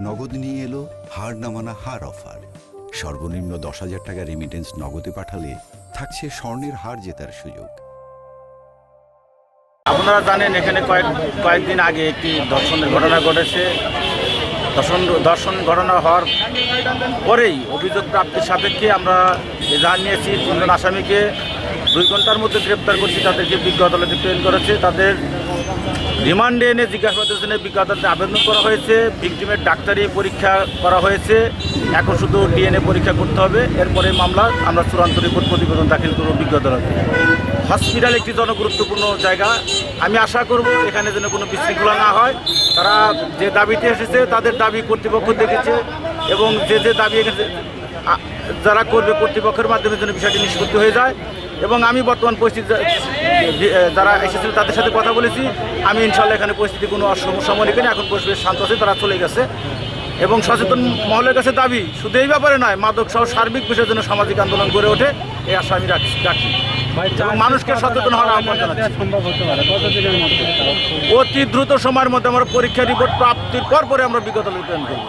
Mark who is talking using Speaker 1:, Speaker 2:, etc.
Speaker 1: নগদ নিয়ে এলো হার না মানা হার অফার। সর্বনিম্ন 10,000 টাকা রেমিটেন্স নগদে পাঠালে থাকছে স্বর্ণের হার জেতার সুযোগ।
Speaker 2: আপনারা জানেন এখানে কয়েকদিন আগে একটি ধর্ষণের ঘটনা ঘটেছে। ধর্ষণ ঘটনা হওয়ার পরেই অভিযোগ প্রাপ্তির সাপেক্ষে আমরা এজাহার নিয়েছি। 3 জন আসামিকে 2 ঘন্টার মধ্যে গ্রেপ্তার করছি। তাদেরকে বিজ্ঞ আদালতে প্রেরণ করেছে। তাদের রিমান্ডে এনে জিজ্ঞাসাবাদের জন্য বিজ্ঞ আদালতে আবেদন করা হয়েছে। ভিকটিমের ডাক্তারি পরীক্ষা করা হয়েছে। এখন শুধু ডিএনএ পরীক্ষা করতে হবে। এরপরে মামলা আমরা চূড়ান্ত রিপোর্ট প্রতিবেদন দাখিল করব বিজ্ঞ আদালতে। হসপিটাল একটি জনগুরুত্বপূর্ণ জায়গা। আমি আশা করব এখানে যেন কোনো বিশৃঙ্খলা না হয়। তারা যে দাবিতে এসেছে তাদের দাবি কর্তৃপক্ষ দেখেছে এবং যে দাবি যারা করবে কর্তৃপক্ষের মাধ্যমে যেন বিষয়টি নিষ্পত্তি হয়ে যায়। এবং আমি বর্তমান পরিস্থিতি যারা এসেছিল তাদের সাথে কথা বলেছি। আমি ইনশাল্লাহ এখানে পরিস্থিতি কোনো সমস্যা মনে করি। এখন পরিবেশ শান্ত আছে, তারা চলে গেছে। এবং সচেতন মহলের কাছে দাবি শুধু এই ব্যাপারে নয়, মাদক সহ সার্বিক বিষয়ের জন্য সামাজিক আন্দোলন গড়ে ওঠে, এই আশা আমি রাখি। এবং মানুষকে সচেতন হওয়ার আহ্বান জানাচ্ছি। অতি দ্রুত সময়ের মধ্যে আমরা পরীক্ষা রিপোর্ট প্রাপ্তির পরে আমরা বিগত প্রেরণ করব।